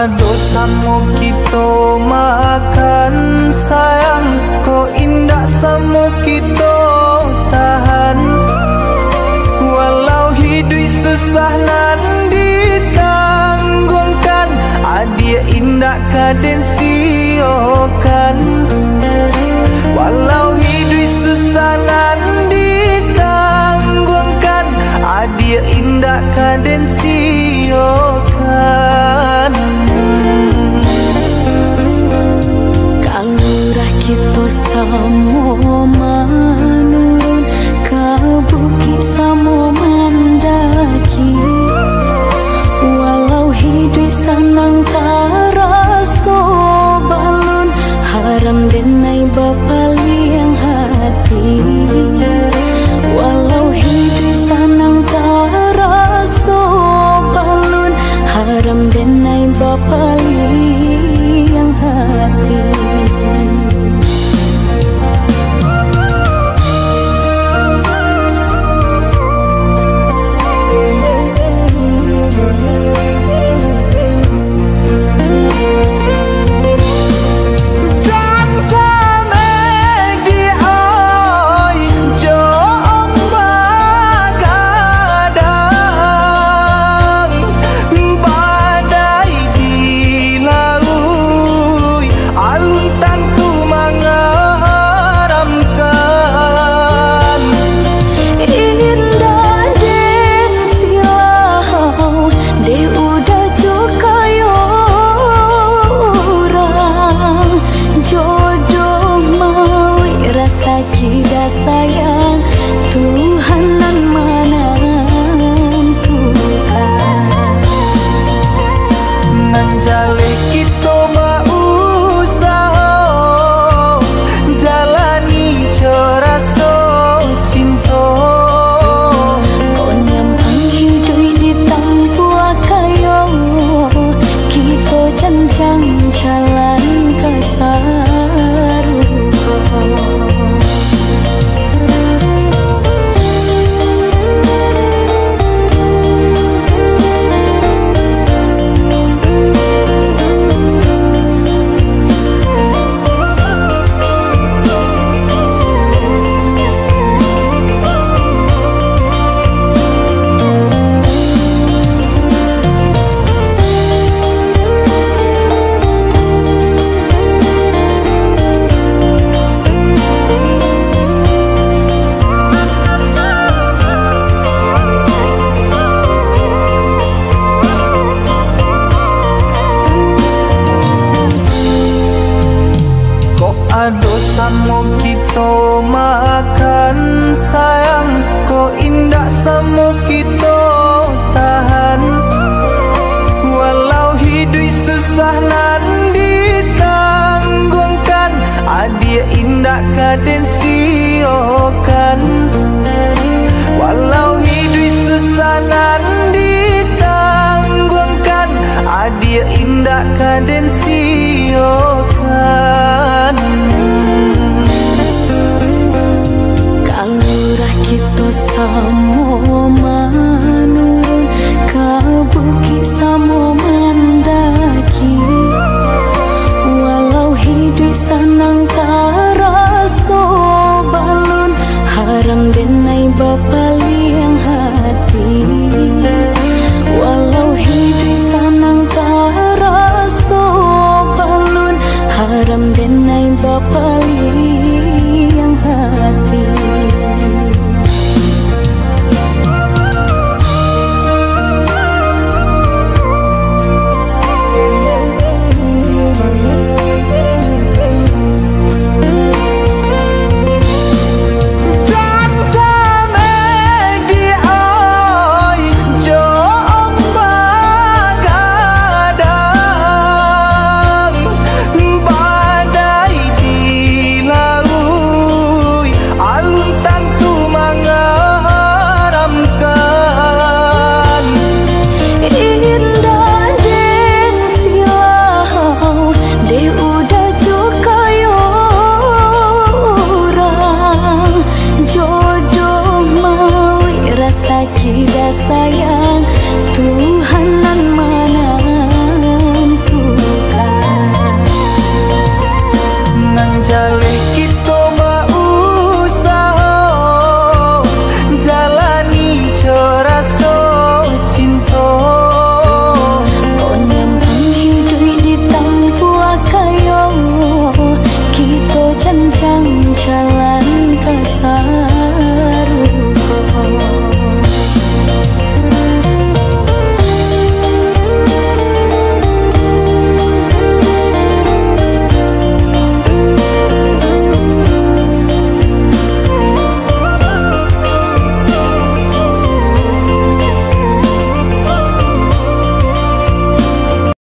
Dosamu kita makan sayang, kau indah samu kita tahan. Walau hidup susah nan ditanggungkan, adia indah kaden siokan. Walau hidup susah nan ditanggungkan, adia indah kaden siokan. Kalurah kita samo manurun ka bukit samo mandaki, walau hidup sanang taraso balun haram denai bapaliang hati. Walau hidup sanang taraso balun haram denai bapaliang hati. Sayang Tuhan nan menentukan, nan jale kita berusaha jalani coraso cinta. kau nyambang hidup di tanpa kayo, kita janjang jalan ke sarupa. Dosamu kita makan sayang, kau indah samu kita tahan. Walau hidup susah nan ditanggungkan, adia indah kaden siokan. Walau hidup susah nan ditanggungkan, adia indah kaden siokan. Kalurah kita samo manurun ka bukit samo mandaki, walau hidup sanang taraso balun haram denai bapaliang hati. Walau hidup sanang taraso balun haram denai bapaliang hati.